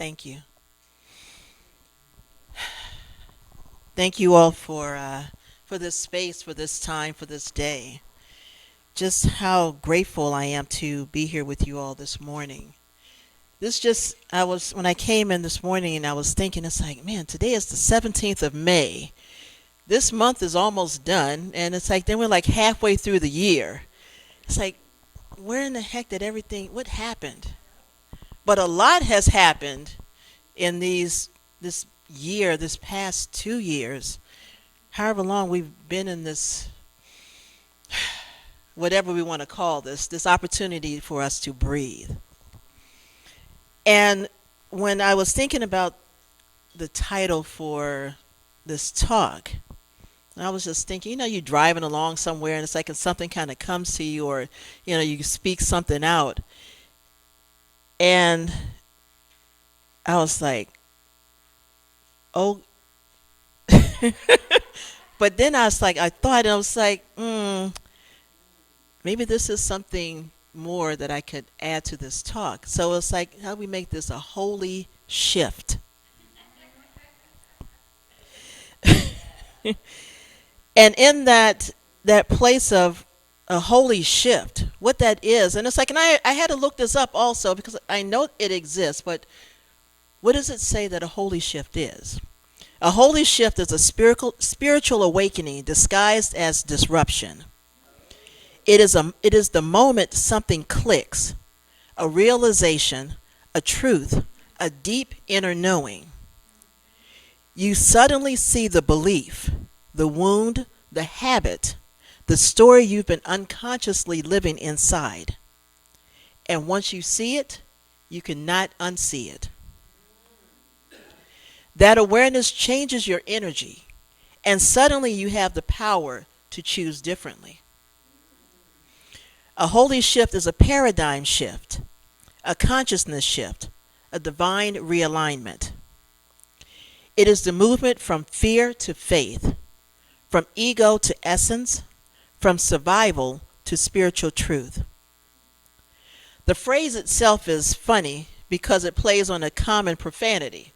Thank you. Thank you all for this space, for this time, for this day. Just how grateful I am to be here with you all this morning. I was when I came in this morning and I was thinking, it's like, man, today is the 17th of May. This month is almost done, and it's like then we're like halfway through the year. It's like, where in the heck did what happened? But a lot has happened in this year, this past 2 years, however long we've been in this, whatever we want to call this opportunity for us to breathe. And when I was thinking about the title for this talk, I was just thinking, you're driving along somewhere and it's like something kind of comes to you, or, you speak something out. And I was like, oh, but then I was like, maybe this is something more that I could add to this talk. So it's like, how do we make this a holy shift? And in that place of a holy shift, what that is, and it's like, and I had to look this up also because I know it exists, but what does it say that a holy shift is? A holy shift is a spiritual awakening disguised as disruption. It is the moment something clicks, a realization, a truth, a deep inner knowing. You suddenly see the belief, the wound, the habit, the story you've been unconsciously living inside. And once you see it, you cannot unsee it. That awareness changes your energy, and suddenly you have the power to choose differently. A holy shift is a paradigm shift, a consciousness shift, a divine realignment. It is the movement from fear to faith, from ego to essence, from survival to spiritual truth. The phrase itself is funny because it plays on a common profanity.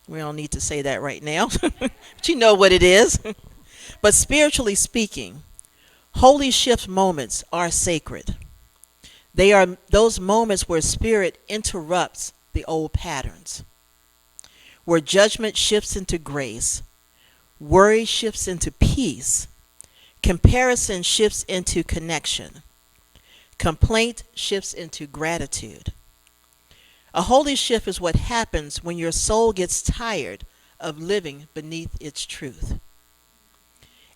We don't need to say that right now, but you know what it is. But spiritually speaking, holy shift moments are sacred. They are those moments where spirit interrupts the old patterns, where judgment shifts into grace, worry shifts into peace, comparison shifts into connection, complaint shifts into gratitude. A holy shift is what happens when your soul gets tired of living beneath its truth.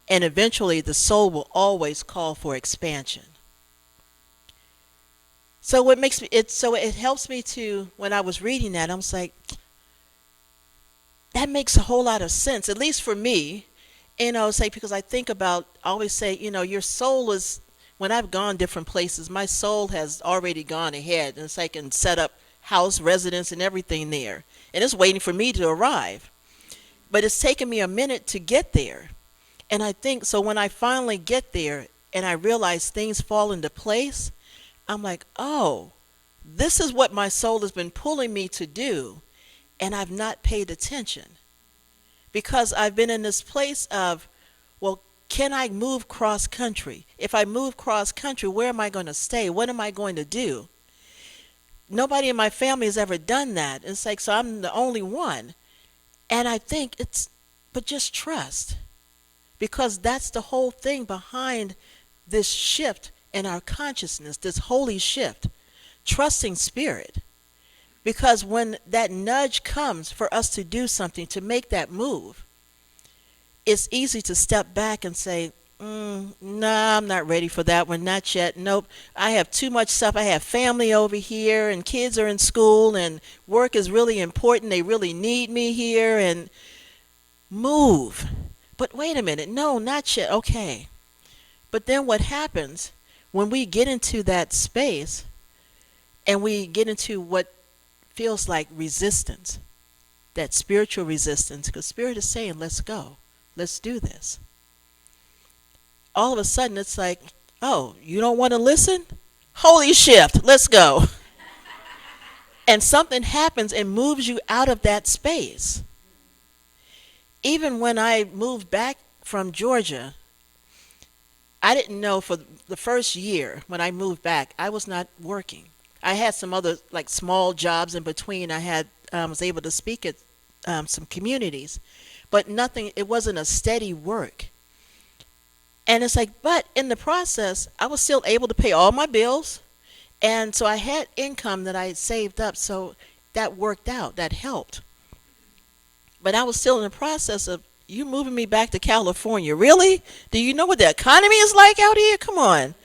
And eventually the soul will always call for expansion. So it helps me to, when I was reading that, I was like, that makes a whole lot of sense, at least for me. And I was like, because I always say, your soul is, when I've gone different places, my soul has already gone ahead, and it's like, and set up house, residence, and everything there. And it's waiting for me to arrive. But it's taken me a minute to get there. And I think, so when I finally get there and I realize things fall into place, I'm like, oh, this is what my soul has been pulling me to do. And I've not paid attention. Because I've been in this place of, well, can I move cross country? If I move cross country, where am I going to stay? What am I going to do? Nobody in my family has ever done that. It's like, so I'm the only one. And I think but just trust. Because that's the whole thing behind this shift in our consciousness, this holy shift. Trusting spirit. Because when that nudge comes for us to do something, to make that move, it's easy to step back and say, nah, I'm not ready for that one, not yet. Nope, I have too much stuff. I have family over here, and kids are in school, and work is really important. They really need me here, and move. But wait a minute, no, not yet. Okay. But then what happens when we get into that space and we get into what feels like resistance, that spiritual resistance, because spirit is saying, let's go, let's do this. All of a sudden it's like, oh, you don't want to listen? Holy shift, let's go. And something happens and moves you out of that space. Even when I moved back from Georgia, I didn't know for the first year when I moved back, I was not working. I had some other like small jobs in between. I had was able to speak at some communities, but nothing. It wasn't a steady work. And it's like, but in the process, I was still able to pay all my bills, and so I had income that I had saved up. So that worked out. That helped. But I was still in the process of you moving me back to California. Really? Do you know what the economy is like out here? Come on.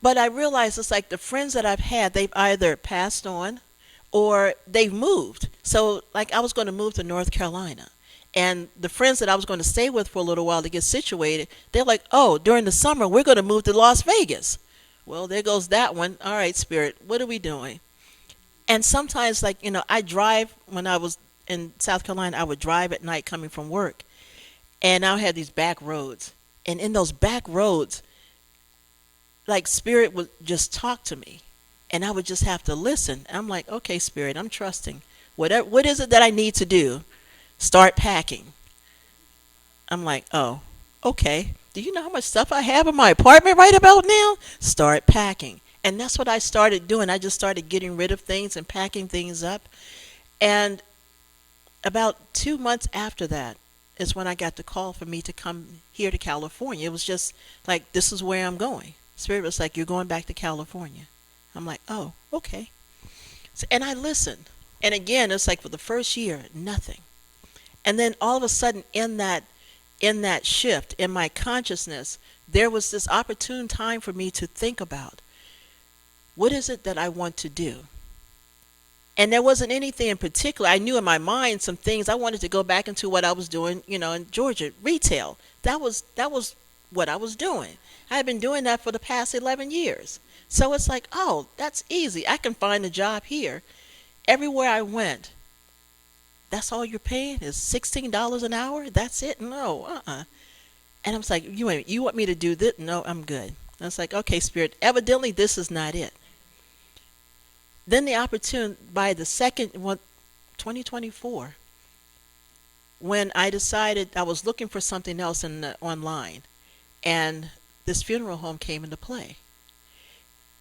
But I realized it's like the friends that I've had, they've either passed on or they've moved. So, like, I was going to move to North Carolina. And the friends that I was going to stay with for a little while to get situated, they're like, oh, during the summer, we're going to move to Las Vegas. Well, there goes that one. All right, Spirit, what are we doing? And sometimes, like, I drive when I was in South Carolina, I would drive at night coming from work. And I had these back roads. And in those back roads, like Spirit would just talk to me. And I would just have to listen. I'm like, okay, Spirit, I'm trusting. What is it that I need to do? Start packing. I'm like, oh, okay. Do you know how much stuff I have in my apartment right about now? Start packing. And that's what I started doing. I just started getting rid of things and packing things up. And about 2 months after that is when I got the call for me to come here to California. It was just like, this is where I'm going. Spirit was like, you're going back to California. I'm like, oh, okay. So, and I listened. And again, it's like for the first year, nothing. And then all of a sudden in that shift in my consciousness, there was this opportune time for me to think about what is it that I want to do? And there wasn't anything in particular. I knew in my mind some things I wanted to go back into what I was doing, in Georgia, retail. That was what I was doing. I had been doing that for the past 11 years. So it's like, oh, that's easy. I can find a job here. Everywhere I went, that's all you're paying is $16 an hour? That's it? No, And I was like, you want me to do this? No, I'm good. I was like, okay, Spirit, evidently this is not it. Then the opportunity, by the second, 2024, when I decided I was looking for something else online, and this funeral home came into play.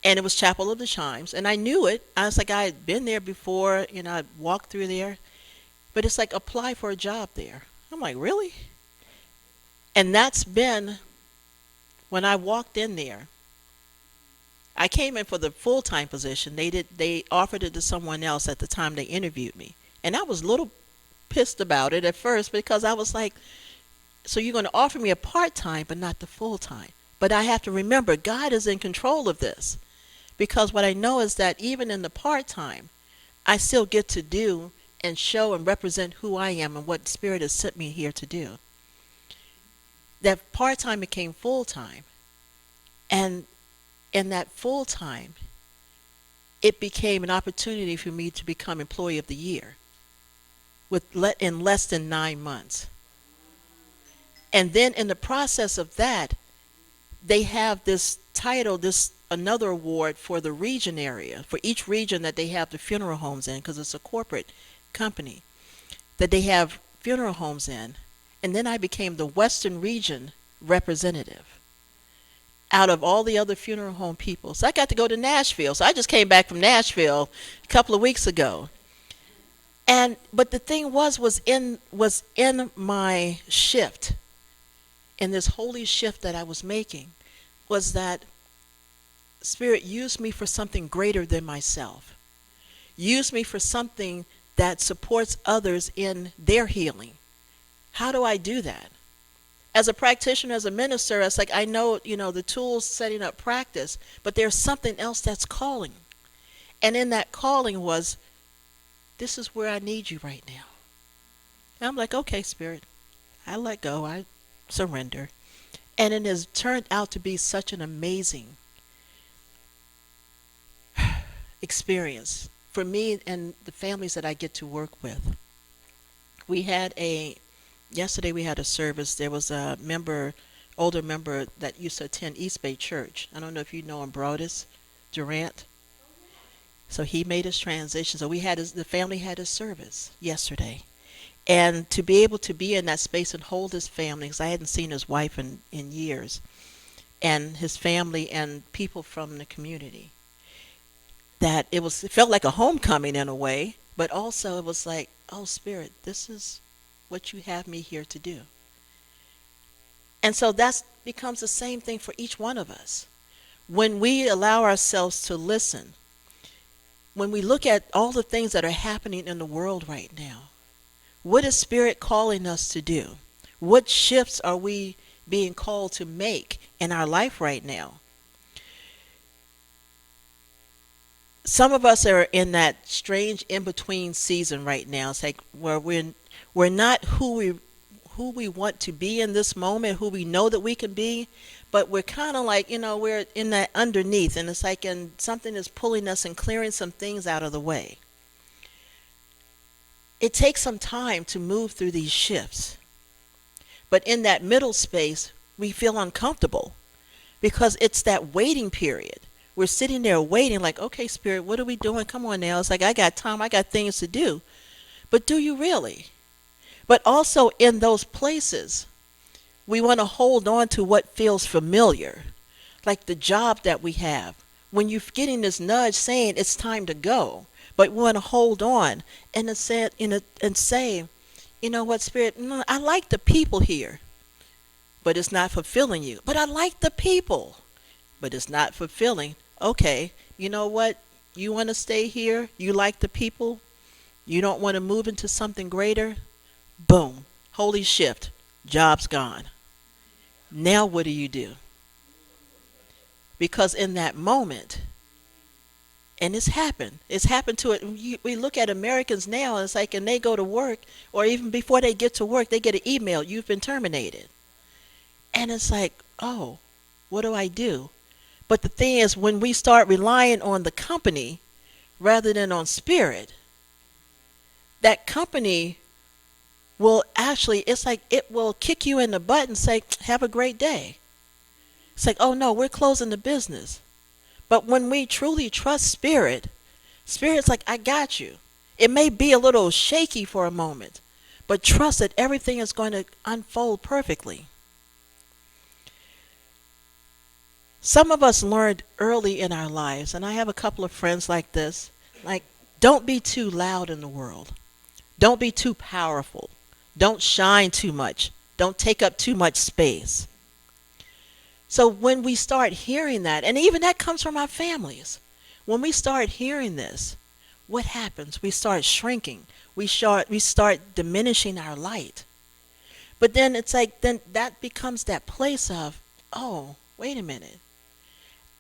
And it was Chapel of the Chimes, and I knew it. I was like, I had been there before, I walked through there. But it's like, apply for a job there. I'm like, really? And that's been, when I walked in there, I came in for the full-time position. They offered it to someone else at the time they interviewed me. And I was a little pissed about it at first because I was like, so you're going to offer me a part-time but not the full-time. But I have to remember, God is in control of this. Because what I know is that even in the part-time, I still get to do and show and represent who I am and what Spirit has sent me here to do. That part-time became full-time. And in that full-time, it became an opportunity for me to become Employee of the Year in less than 9 months. And then in the process of that, they have this title, another award for the region area, for each region that they have the funeral homes in, because it's a corporate company that they have funeral homes in. And then I became the Western Region representative out of all the other funeral home people. So I got to go to Nashville. So I just came back from Nashville a couple of weeks ago. But the thing was in my shift, in this holy shift that I was making, was that Spirit used me for something greater than myself. Used me for something that supports others in their healing. How do I do that? As a practitioner, as a minister, it's like I know, the tools setting up practice, but there's something else that's calling. And in that calling was, this is where I need you right now. And I'm like, okay, Spirit, I let go, I surrender. And it has turned out to be such an amazing experience for me and the families that I get to work with. Yesterday we had a service. There was a older member that used to attend East Bay Church. I don't know if you know him, Brodus Durant. So he made his transition. So the family had his service yesterday. And to be able to be in that space and hold his family, because I hadn't seen his wife in years, and his family and people from the community, that it felt like a homecoming in a way, but also it was like, oh, Spirit, this is what you have me here to do. And so that becomes the same thing for each one of us. When we allow ourselves to listen, when we look at all the things that are happening in the world right now, what is Spirit calling us to do? What shifts are we being called to make in our life right now? Some of us are in that strange in-between season right now. It's like where we're not who we want to be in this moment, who we know that we can be, but we're kind of like, we're in that underneath, and it's like something is pulling us and clearing some things out of the way. It takes some time to move through these shifts. But in that middle space, we feel uncomfortable because it's that waiting period. We're sitting there waiting like, okay, Spirit, what are we doing? Come on now. It's like, I got time. I got things to do. But do you really? But also in those places, we want to hold on to what feels familiar, like the job that we have. When you're getting this nudge saying it's time to go, but we want to hold on and say, you know what, Spirit, I like the people here, but it's not fulfilling you. But I like the people, but it's not fulfilling. Okay, you know what? You want to stay here? You like the people? You don't want to move into something greater? Boom. Holy shift. Job's gone. Now what do you do? Because in that moment, and it's happened to it. We look at Americans now, and it's like, and they go to work, or even before they get to work, they get an email, you've been terminated. And it's like, oh, what do I do? But the thing is, when we start relying on the company rather than on Spirit, that company will actually, it's like it will kick you in the butt and say, have a great day. It's like, oh no, we're closing the business. But when we truly trust Spirit, Spirit's like, I got you. It may be a little shaky for a moment, but trust that everything is going to unfold perfectly. Some of us learned early in our lives, and I have a couple of friends like this, like, don't be too loud in the world. Don't be too powerful. Don't shine too much. Don't take up too much space. So when we start hearing that, and even that comes from our families, when we start hearing this, what happens? We start shrinking. We start diminishing our light. But then it's like, then that becomes that place of, oh, wait a minute.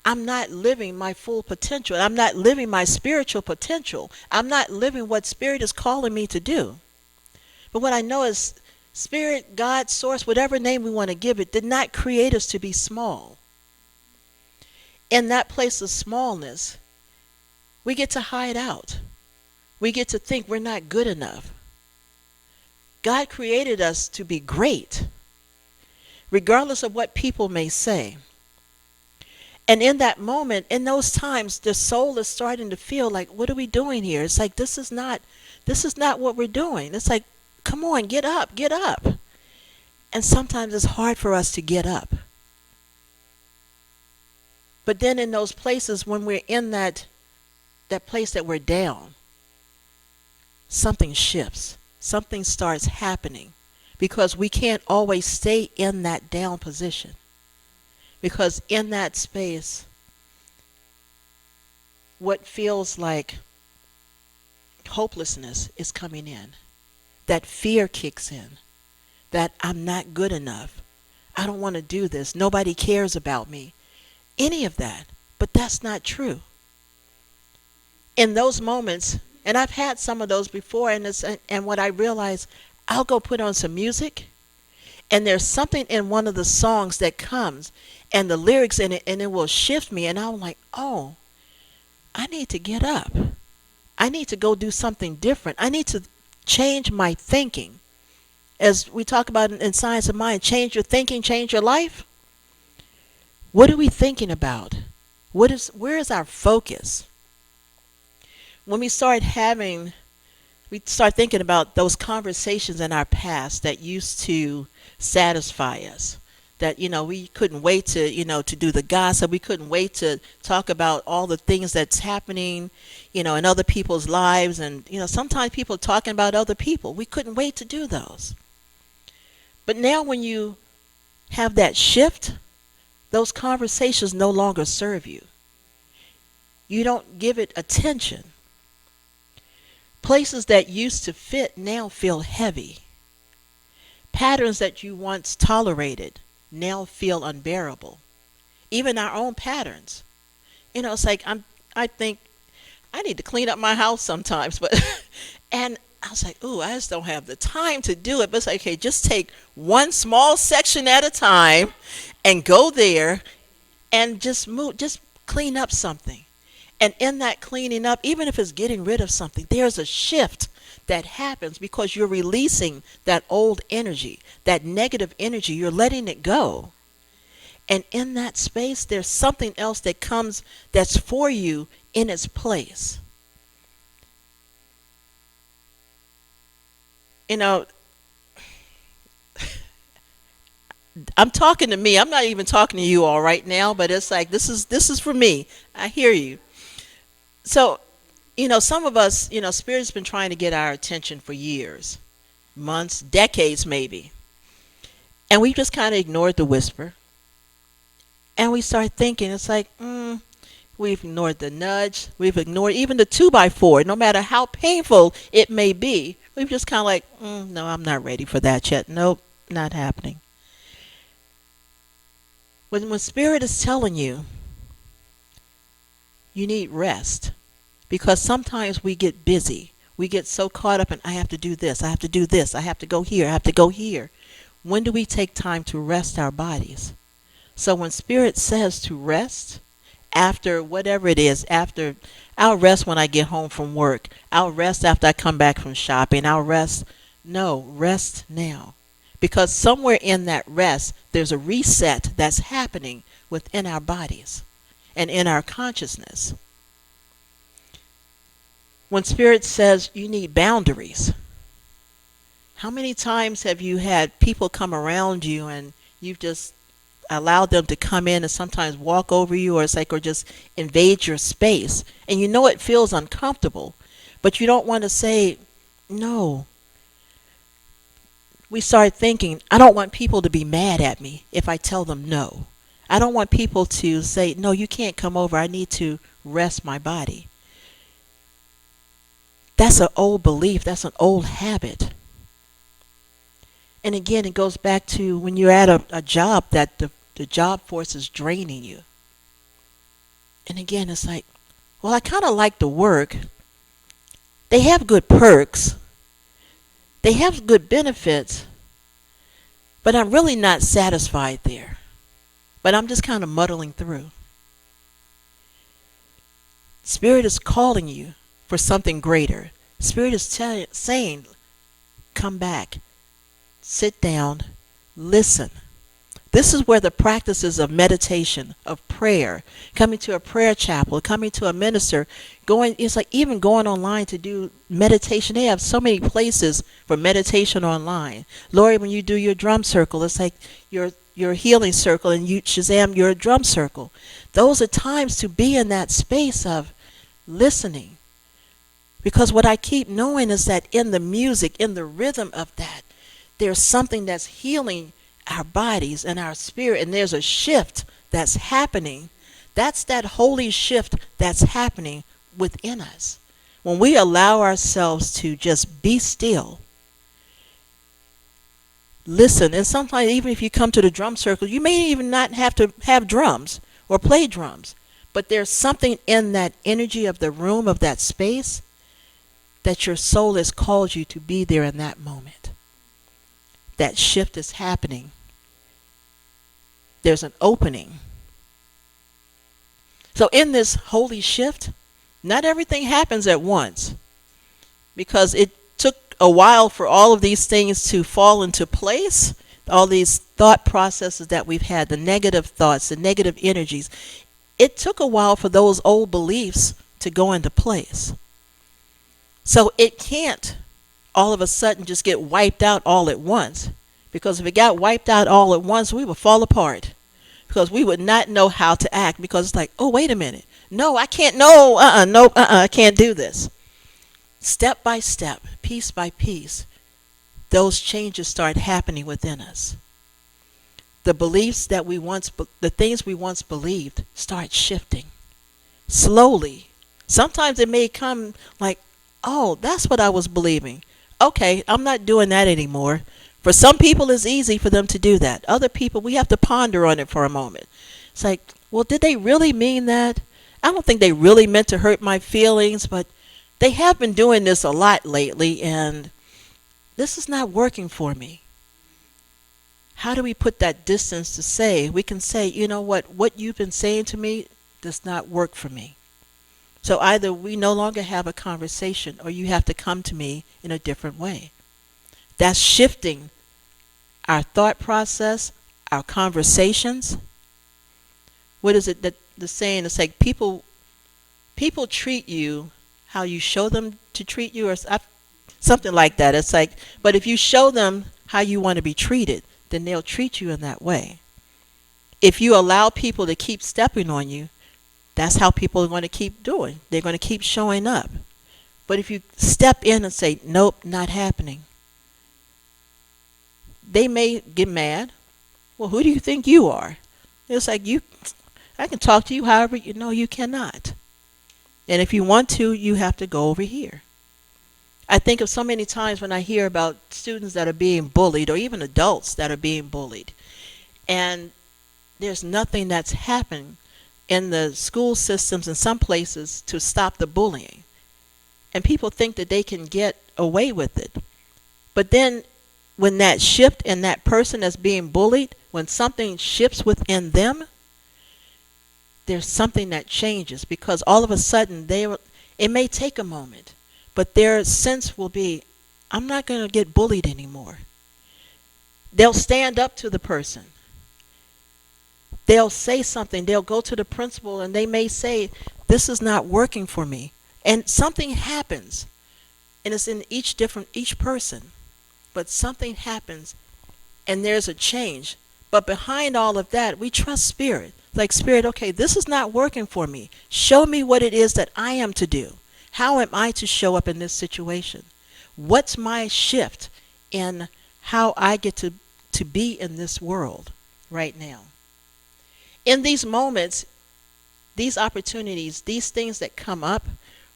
I'm not living my full potential. I'm not living my spiritual potential. I'm not living what Spirit is calling me to do. But what I know is Spirit, God, Source, whatever name we want to give it, did not create us to be small. In that place of smallness, we get to hide out. We get to think we're not good enough. God created us to be great, regardless of what people may say. And in that moment, in those times, the soul is starting to feel like, what are we doing here? It's like, this is not what we're doing. It's like, come on, get up, get up. And sometimes it's hard for us to get up. But then in those places, when we're in that place that we're down, something shifts. Something starts happening, because we can't always stay in that down position. Because in that space, what feels like hopelessness is coming in. That fear kicks in. That I'm not good enough. I don't want to do this. Nobody cares about me. Any of that. But that's not true. In those moments, and I've had some of those before, and what I realize, I'll go put on some music, and there's something in one of the songs that comes, and the lyrics in it, and it will shift me, and I'm like, oh, I need to get up. I need to go do something different. I need to change my thinking. As we talk about in Science of Mind, change your thinking, change your life. What are we thinking about? Where is our focus? when we start thinking about those conversations in our past that used to satisfy us. That, we couldn't wait to, to do the gossip. We couldn't wait to talk about all the things that's happening, in other people's lives. And, sometimes people are talking about other people. We couldn't wait to do those. But now when you have that shift, those conversations no longer serve you. You don't give it attention. Places that used to fit now feel heavy. Patterns that you once tolerated now feel unbearable. Even our own patterns. It's like I think I need to clean up my house sometimes, but and I was like, ooh, I just don't have the time to do it. But it's like, okay, just take one small section at a time and go there and just clean up something. And in that cleaning up, even if it's getting rid of something, there's a shift that happens because you're releasing that old energy, that negative energy. You're letting it go. And in that space, there's something else that comes that's for you in its place. I'm talking to me. I'm not even talking to you all right now, but it's like this is for me. I hear you. So, some of us, Spirit's been trying to get our attention for years, months, decades maybe. And we just kind of ignored the whisper. And we start thinking, it's like, we've ignored the nudge. We've ignored even the 2x4, no matter how painful it may be. We've just kind of like, no, I'm not ready for that yet. Nope, not happening. When Spirit is telling you, you need rest. Because sometimes we get busy. We get so caught up in, I have to do this, I have to do this, I have to go here, I have to go here. When do we take time to rest our bodies? So when Spirit says to rest, after whatever it is, I'll rest when I get home from work. I'll rest after I come back from shopping. I'll rest. No, rest now. Because somewhere in that rest, there's a reset that's happening within our bodies and in our consciousness. When Spirit says you need boundaries, how many times have you had people come around you and you've just allowed them to come in and sometimes walk over you or just invade your space, and it feels uncomfortable, but you don't want to say no. We start thinking, I don't want people to be mad at me if I tell them no. I don't want people to say, no, you can't come over. I need to rest my body. That's an old belief. That's an old habit. And again, it goes back to when you're at a job that the job force is draining you. And again, it's like, well, I kind of like the work. They have good perks. They have good benefits. But I'm really not satisfied there. But I'm just kind of muddling through. Spirit is calling you for something greater. Spirit is saying, come back, sit down, listen. This is where the practices of meditation, of prayer, coming to a prayer chapel, coming to a minister, it's like even going online to do meditation. They have so many places for meditation online. Lori, when you do your drum circle, it's like your healing circle, and you Shazam your drum circle. Those are times to be in that space of listening. Because what I keep knowing is that in the music, in the rhythm of that, there's something that's healing our bodies and our spirit, and there's a shift that's happening. That's that holy shift that's happening within us. When we allow ourselves to just be still, listen, and sometimes even if you come to the drum circle, you may even not have to have drums or play drums, but there's something in that energy of the room, of that space, that your soul has called you to be there in that moment. That shift is happening. There's an opening. So in this holy shift, not everything happens at once, because it took a while for all of these things to fall into place, all these thought processes that we've had, the negative thoughts, the negative energies. It took a while for those old beliefs to go into place. So it can't all of a sudden just get wiped out all at once. Because if it got wiped out all at once, we would fall apart. Because we would not know how to act. Because it's like, oh, wait a minute. No, I can't. No, no, I can't do this. Step by step, piece by piece, those changes start happening within us. The beliefs that the things we once believed start shifting slowly. Sometimes it may come like, oh, that's what I was believing. Okay, I'm not doing that anymore. For some people, it's easy for them to do that. Other people, we have to ponder on it for a moment. It's like, well, did they really mean that? I don't think they really meant to hurt my feelings, but they have been doing this a lot lately, and this is not working for me. How do we put that distance to say, we can say, you know what you've been saying to me does not work for me. So either we no longer have a conversation or you have to come to me in a different way. That's shifting our thought process, our conversations. What is it that the saying is like people treat you how you show them to treat you, or something like that. It's like, but if you show them how you want to be treated, then they'll treat you in that way. If you allow people to keep stepping on you, that's how people are going to keep doing. They're going to keep showing up. But if you step in and say, nope, not happening, they may get mad. Well, who do you think you are? It's like, I can talk to you however you cannot. And if you want to, you have to go over here. I think of so many times when I hear about students that are being bullied, or even adults that are being bullied, and there's nothing that's happened in the school systems in some places to stop the bullying. And people think that they can get away with it. But then when that shift in that person that's being bullied, when something shifts within them, there's something that changes, because all of a sudden it may take a moment, but their sense will be, I'm not going to get bullied anymore. They'll stand up to the person. They'll say something. They'll go to the principal and they may say, this is not working for me. And something happens. And it's in each person. But something happens and there's a change. But behind all of that, we trust Spirit. Like, Spirit, okay, this is not working for me. Show me what it is that I am to do. How am I to show up in this situation? What's my shift in how I get to be in this world right now? In these moments, these opportunities, these things that come up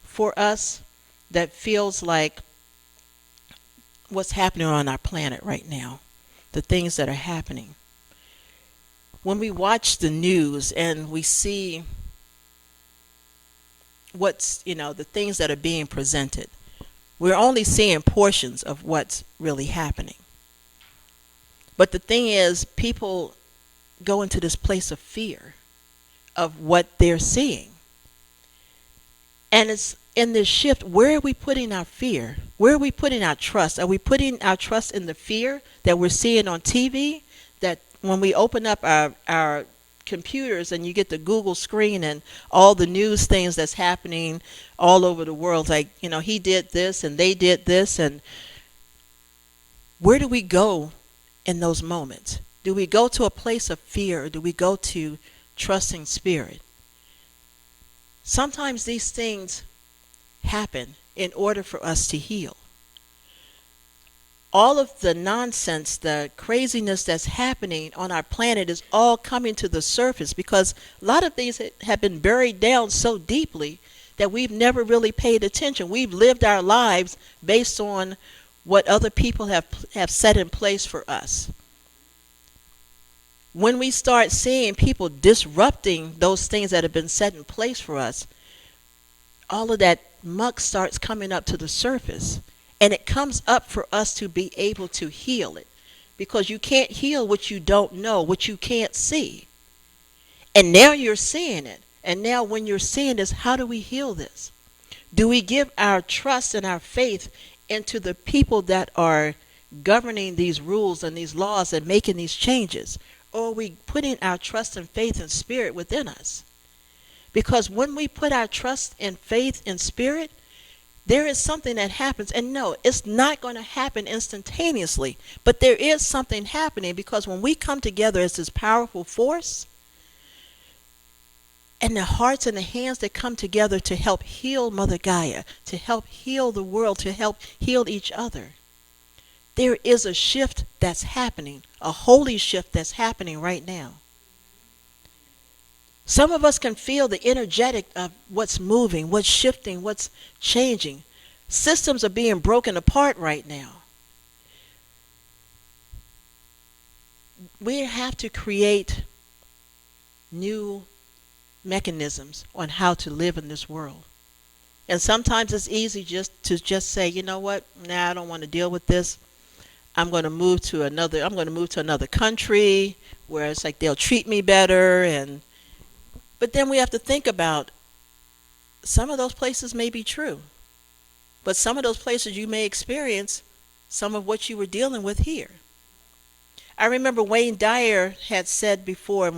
for us that feels like what's happening on our planet right now, the things that are happening. When we watch the news and we see the things that are being presented, we're only seeing portions of what's really happening. But the thing is, people go into this place of fear of what they're seeing. And it's in this shift, where are we putting our fear? Where are we putting our trust? Are we putting our trust in the fear that we're seeing on TV? That when we open up our computers and you get the Google screen and all the news things that's happening all over the world, like, he did this and they did this, and where do we go in those moments? Do we go to a place of fear, or do we go to trusting Spirit? Sometimes these things happen in order for us to heal. All of the nonsense, the craziness that's happening on our planet is all coming to the surface, because a lot of things have been buried down so deeply that we've never really paid attention. We've lived our lives based on what other people have set in place for us. When we start seeing people disrupting those things that have been set in place for us, all of that muck starts coming up to the surface. And it comes up for us to be able to heal it. Because you can't heal what you don't know, what you can't see. And now you're seeing it. And now when you're seeing this, how do we heal this? Do we give our trust and our faith into the people that are governing these rules and these laws and making these changes? Or are we putting our trust and faith and Spirit within us? Because when we put our trust and faith in Spirit, There is something that happens, and no, it's not going to happen instantaneously, but there is something happening, because when we come together as this powerful force, and the hearts and the hands that come together to help heal Mother Gaia, to help heal the world, to help heal each other, there is a shift that's happening, a holy shift that's happening right now. Some of us can feel the energetic of what's moving, what's shifting, what's changing. Systems are being broken apart right now. We have to create new mechanisms on how to live in this world. And sometimes it's easy just say, you know what? Nah, I don't want to deal with this. I'm going to move to another country where it's like they'll treat me better. But then we have to think about, some of those places may be true, but some of those places you may experience some of what you were dealing with here. I remember Wayne Dyer had said before,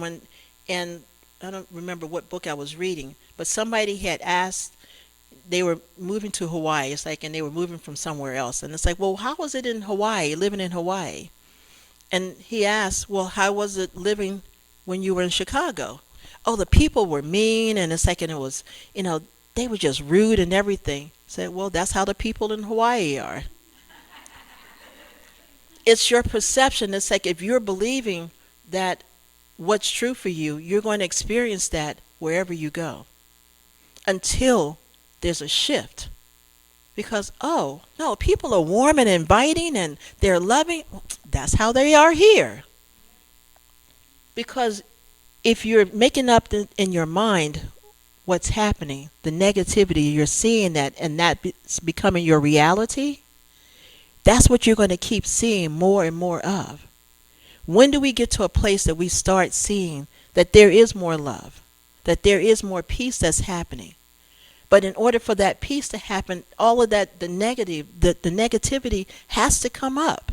and I don't remember what book I was reading, but somebody had asked, they were moving to Hawaii, and they were moving from somewhere else, and it's like, well, how was it in Hawaii, living in Hawaii? And he asked, well, how was it living when you were in Chicago? Oh, the people were mean, and it was, they were just rude and everything. I said, well, that's how the people in Hawaii are. It's your perception. It's like, if you're believing that what's true for you, you're going to experience that wherever you go, until there's a shift. Because, oh, no, people are warm and inviting and they're loving. That's how they are here. Because if you're making up in your mind what's happening, the negativity, you're seeing that, and that's becoming your reality, that's what you're going to keep seeing more and more of. When do we get to a place that we start seeing that there is more love, that there is more peace that's happening? But in order for that peace to happen, all of that, the negativity has to come up.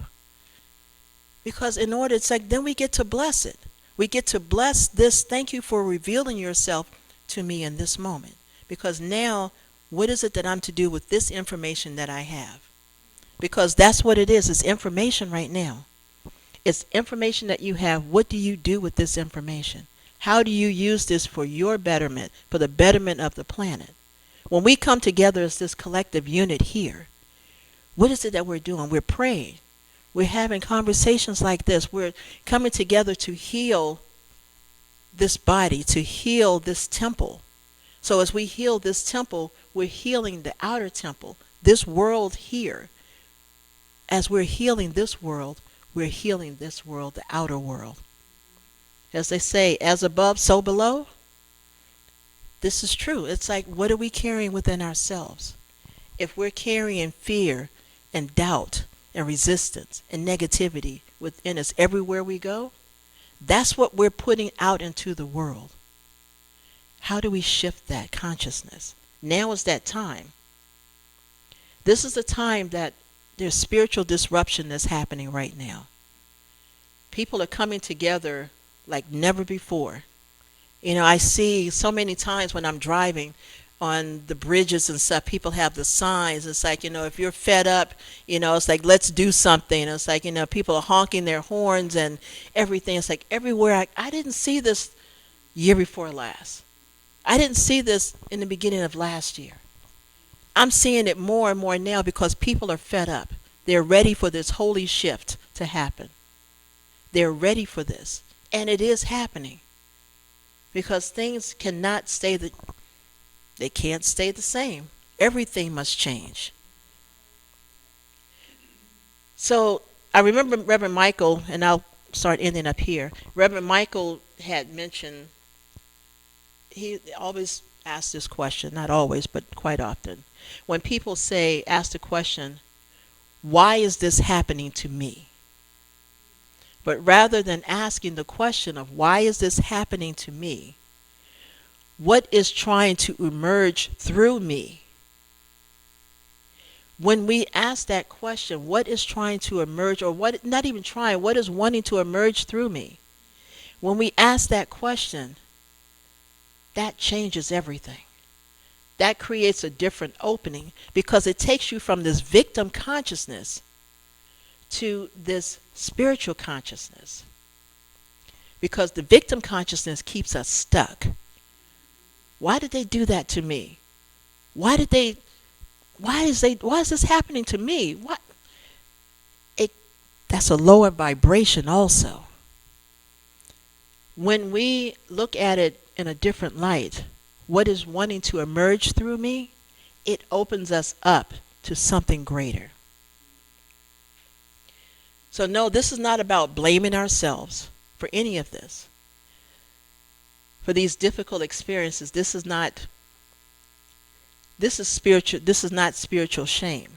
Because in order, it's like, then we get to bless it. We get to bless this. Thank you for revealing yourself to me in this moment. Because now, what is it that I'm to do with this information that I have? Because that's what it is. It's information right now. It's information that you have. What do you do with this information? How do you use this for your betterment, for the betterment of the planet? When we come together as this collective unit here, what is it that we're doing? We're praying. We're having conversations like this. We're coming together to heal this body, to heal this temple. So as we heal this temple, we're healing the outer temple, this world here. As we're healing this world, we're healing this world, the outer world. As they say, as above, so below. This is true. It's like, what are we carrying within ourselves? If we're carrying fear and doubt and resistance and negativity within us everywhere we go, that's what we're putting out into the world. How do we shift that consciousness? Now is that time. This is the time that there's spiritual disruption that's happening right now. People are coming together like never before. I see so many times when I'm driving on the bridges and stuff, people have the signs. It's like, if you're fed up, it's like, let's do something. It's like, people are honking their horns and everything. It's like everywhere. I didn't see this year before last. I didn't see this in the beginning of last year. I'm seeing it more and more now because people are fed up. They're ready for this holy shift to happen. They're ready for this. And it is happening. Because things cannot they can't stay the same. Everything must change. So I remember Reverend Michael, and I'll start ending up here. Reverend Michael had mentioned, he always asks this question, not always, but quite often. When people ask the question, why is this happening to me? But rather than asking the question of why is this happening to me, what is trying to emerge through me? When we ask that question, what is trying to emerge, or what, not even trying, what is wanting to emerge through me? When we ask that question, that changes everything. that creates a different opening, because it takes you from this victim consciousness to this spiritual consciousness. Because the victim consciousness keeps us stuck. Why did they do that to me? Why is this happening to me? That's a lower vibration also. When we look at it in a different light, what is wanting to emerge through me, it opens us up to something greater. So no, this is not about blaming ourselves for any of this. For these difficult experiences, this is not spiritual shame.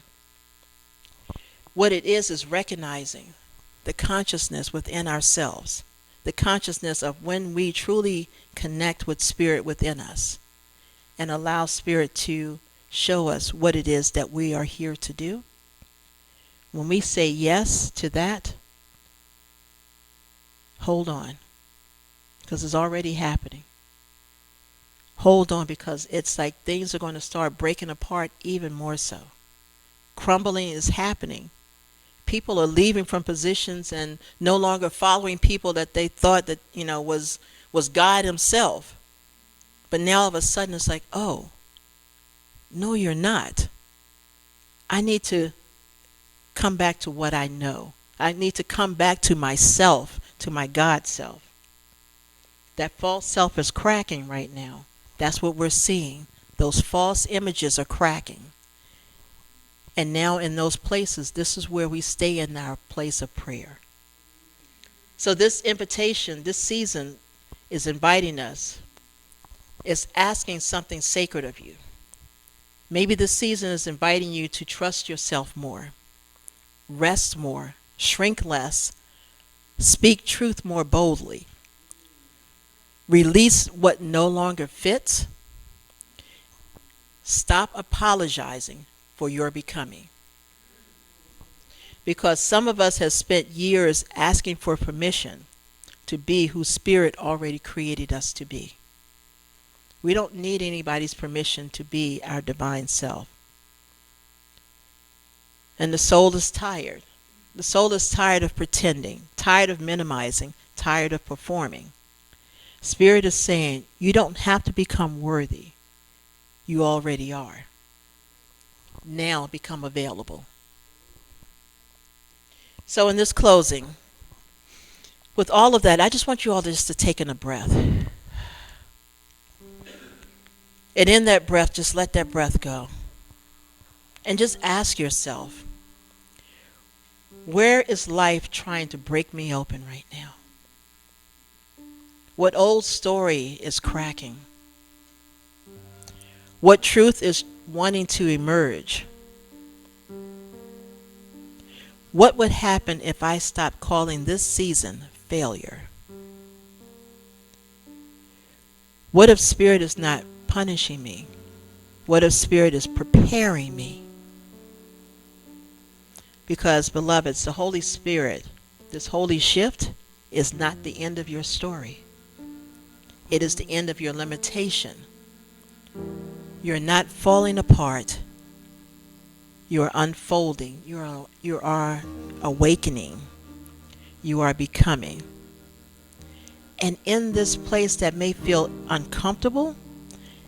What it is recognizing the consciousness within ourselves, the consciousness of when we truly connect with spirit within us and allow spirit to show us what it is that we are here to do. When we say yes to that, hold on, because it's already happening. Hold on, because it's like things are going to start breaking apart even more so. Crumbling is happening. People are leaving from positions and no longer following people that they thought that, was God himself. But now all of a sudden it's like, oh, no, you're not. I need to come back to what I know. I need to come back to myself, to my God self. That false self is cracking right now. That's what we're seeing. Those false images are cracking. And now in those places, this is where we stay in our place of prayer. So this invitation, this season is inviting us. It's asking something sacred of you. Maybe this season is inviting you to trust yourself more, rest more, shrink less, speak truth more boldly, release what no longer fits, stop apologizing for your becoming. Because some of us have spent years asking for permission to be who Spirit already created us to be. We don't need anybody's permission to be our divine self. And the soul is tired. The soul is tired of pretending, tired of minimizing, tired of performing. Spirit is saying, you don't have to become worthy. You already are. Now become available. So in this closing, with all of that, I just want you all just to take in a breath. And in that breath, just let that breath go. And just ask yourself, where is life trying to break me open right now? What old story is cracking? What truth is wanting to emerge? What would happen if I stopped calling this season failure? What if Spirit is not punishing me? What if Spirit is preparing me? Because, beloveds, the Holy Spirit, this holy shift, is not the end of your story. It is the end of your limitation. You're not falling apart. You are unfolding. You are awakening. You are becoming. And in this place that may feel uncomfortable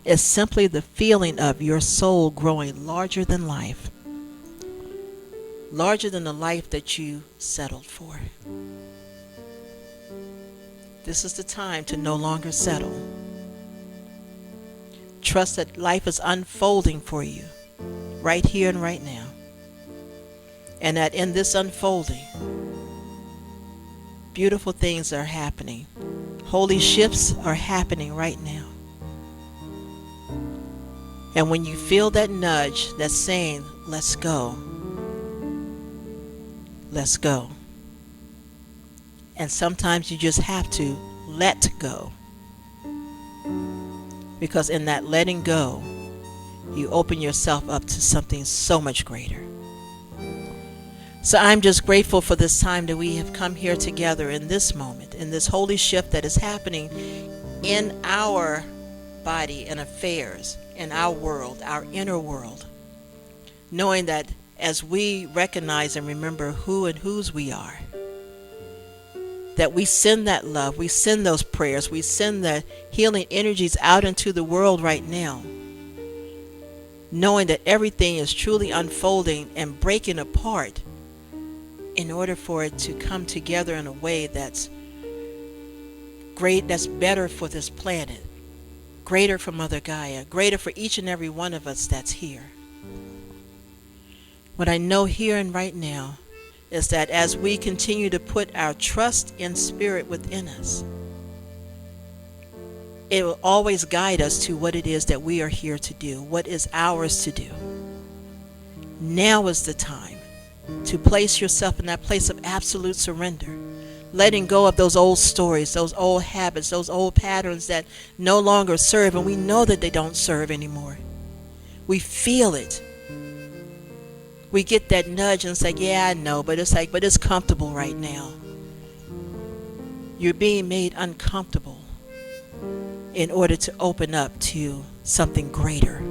is simply the feeling of your soul growing larger than life. Larger than the life that you settled for. This is the time to no longer settle. Trust that life is unfolding for you, right here and right now. And that in this unfolding, beautiful things are happening. Holy shifts are happening right now. And when you feel that nudge that's saying, let's go, let's go. And sometimes you just have to let go. Because in that letting go, you open yourself up to something so much greater. So I'm just grateful for this time that we have come here together in this moment, in this holy shift that is happening in our body and affairs, in our world, our inner world, knowing that as we recognize and remember who and whose we are, that we send that love, we send those prayers, we send the healing energies out into the world right now, knowing that everything is truly unfolding and breaking apart in order for it to come together in a way that's great, that's better for this planet, greater for Mother Gaia, greater for each and every one of us that's here. What I know here and right now is that as we continue to put our trust in spirit within us, it will always guide us to what it is that we are here to do, what is ours to do. Now is the time to place yourself in that place of absolute surrender, letting go of those old stories, those old habits, those old patterns that no longer serve, and we know that they don't serve anymore. We feel it. We get that nudge and say, yeah, I know, but it's comfortable right now. You're being made uncomfortable in order to open up to something greater.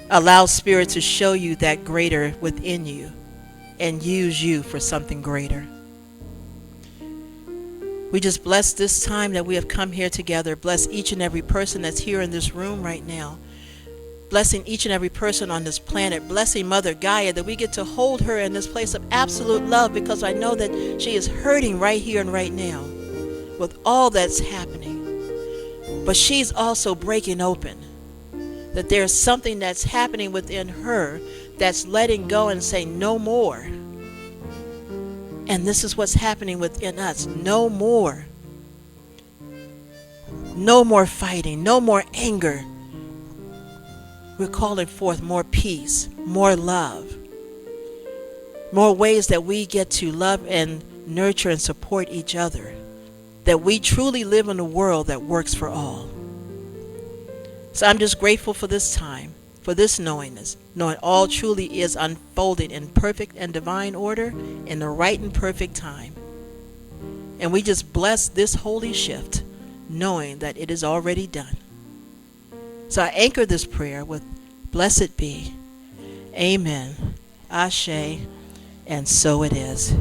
Allow Spirit to show you that greater within you and use you for something greater. We just bless this time that we have come here together. Bless each and every person that's here in this room right now. Blessing each and every person on this planet. Blessing Mother Gaia, that we get to hold her in this place of absolute love, because I know that she is hurting right here and right now with all that's happening. But she's also breaking open. That there's something that's happening within her that's letting go and saying no more. And this is what's happening within us. No more. No more fighting. No more anger. We're calling forth more peace, more love, more ways that we get to love and nurture and support each other, that we truly live in a world that works for all. So I'm just grateful for this time, for this knowingness, knowing all truly is unfolding in perfect and divine order in the right and perfect time. And we just bless this holy shift, knowing that it is already done. So I anchor this prayer with blessed be. Amen. Ashe. And so it is.